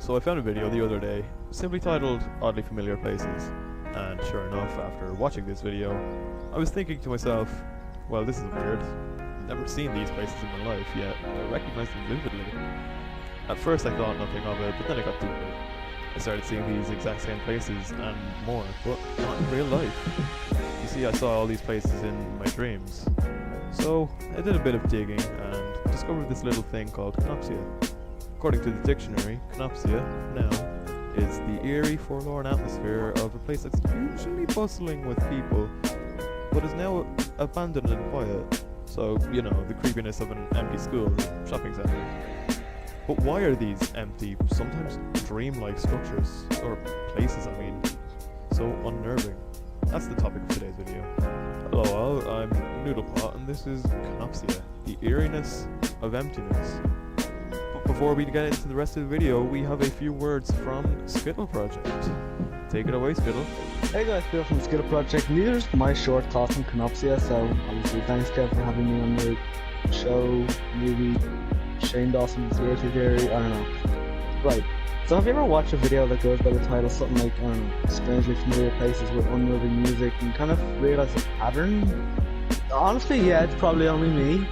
So I found a video the other day, simply titled Oddly Familiar Places, and sure enough, after watching this video, I was thinking to myself, well, this is weird. I've never seen these places in my life, yet I recognize them vividly. At first I thought nothing of it, but then I got deeper. I started seeing these exact same places and more, but not in real life. You see, I saw all these places in my dreams. So I did a bit of digging and discovered this little thing called Kenopsia. According to the dictionary, Kenopsia, noun, is the eerie, forlorn atmosphere of a place that's usually bustling with people, but is now abandoned and quiet. So, you know, the creepiness of an empty school or shopping centre. But why are these empty, sometimes dream-like structures, or places I mean, so unnerving? That's the topic of today's video. Hello all, I'm Noodlepot and this is Kenopsia, the eeriness of emptiness. But before we get into the rest of the video, we have a few words from SkittleProject. Take it away, Skittle. Hey guys, Bill from SkittleProject. These are just my short thoughts on Kenopsia, so obviously thanks Kev for having me on your show, movie, Shane Dawson's conspiracy theory, I don't know. Right, so have you ever watched a video that goes by the title something like, I don't know, strangely familiar places with unnerving music and kind of realize a pattern? Honestly, yeah, it's probably only me.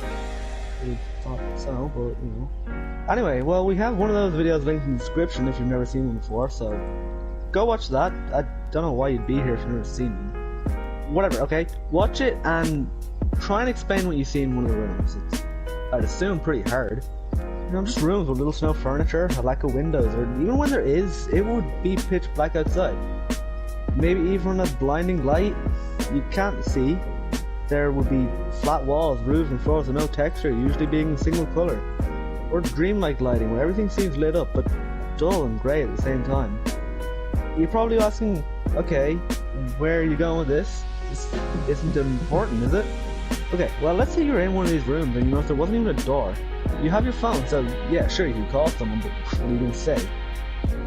I thought so, but you know. Anyway, well, we have one of those videos linked in the description if you've never seen one before, so go watch that. I don't know why you'd be here if you've never seen one. Whatever, okay? Watch it and try and explain what you see in one of the rooms. It's, I'd assume, pretty hard. You know, just rooms with little snow furniture, a lack of windows, or even when there is, it would be pitch black outside. Maybe even a blinding light you can't see. There would be flat walls, roofs and floors with no texture, usually being a single colour. Or dreamlike lighting, where everything seems lit up, but dull and grey at the same time. You're probably asking, okay, where are you going with this? This isn't important, is it? Okay, well, let's say you're in one of these rooms and you notice there wasn't even a door. You have your phone, so yeah, sure, you can call someone, but what are you going to say?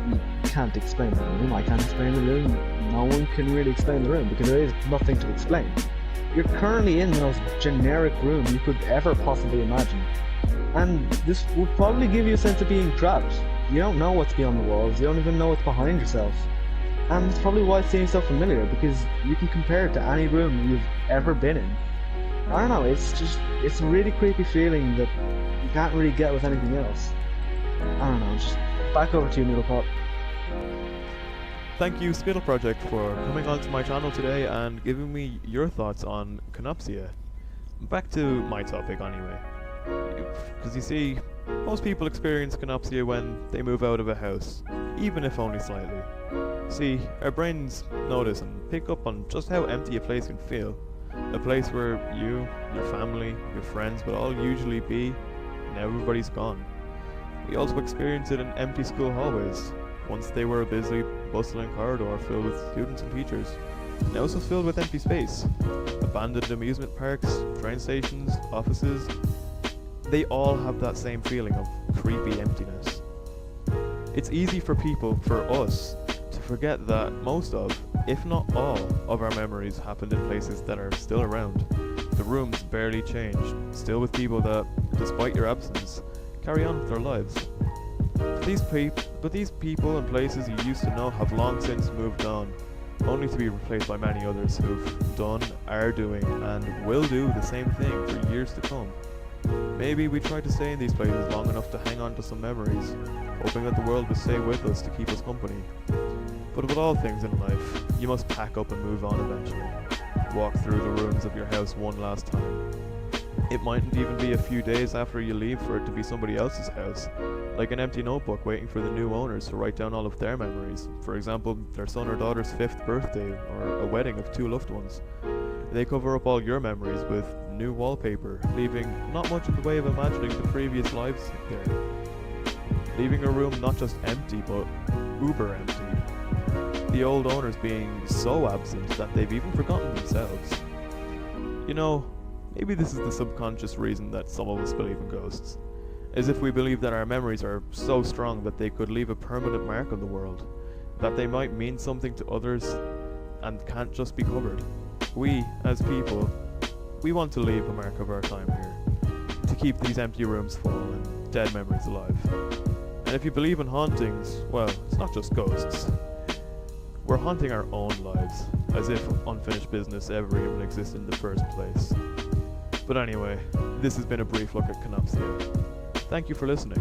You can't explain the room, I can't explain the room, no one can really explain the room because there is nothing to explain. You're currently in the most generic room you could ever possibly imagine. And this would probably give you a sense of being trapped. You don't know what's beyond the walls, you don't even know what's behind yourself. And it's probably why it seems so familiar, because you can compare it to any room you've ever been in. I don't know, it's a really creepy feeling that you can't really get with anything else. I don't know, just back over to you, Noodlepot. Thank you, SkittleProject, for coming onto my channel today and giving me your thoughts on Kenopsia. Back to my topic anyway. Because you see, most people experience Kenopsia when they move out of a house, even if only slightly. See, our brains notice and pick up on just how empty a place can feel. A place where you, your family, your friends would all usually be, and everybody's gone. We also experience it in empty school hallways. Once they were a busy, bustling corridor filled with students and teachers. Now it's just filled with empty space. Abandoned amusement parks, train stations, offices. They all have that same feeling of creepy emptiness. It's easy for us, to forget that most of, if not all, of our memories happened in places that are still around. The rooms barely changed, still with people that, despite your absence, carry on with their lives. But these people and places you used to know have long since moved on, only to be replaced by many others who've done, are doing, and will do the same thing for years to come. Maybe we tried to stay in these places long enough to hang on to some memories, hoping that the world would stay with us to keep us company. But with all things in life, you must pack up and move on eventually. Walk through the rooms of your house one last time. It mightn't even be a few days after you leave for it to be somebody else's house, like an empty notebook waiting for the new owners to write down all of their memories, for example, their son or daughter's 5th birthday, or a wedding of 2 loved ones. They cover up all your memories with new wallpaper, leaving not much in the way of imagining the previous lives there. Leaving a room not just empty, but uber empty. The old owners being so absent that they've even forgotten themselves. You know, maybe this is the subconscious reason that some of us believe in ghosts. As if we believe that our memories are so strong that they could leave a permanent mark on the world, that they might mean something to others and can't just be covered. We, as people, we want to leave a mark of our time here, to keep these empty rooms full and dead memories alive. And if you believe in hauntings, well, it's not just ghosts. We're haunting our own lives, as if unfinished business ever even existed in the first place. But anyway, this has been a brief look at Kenopsia. Thank you for listening.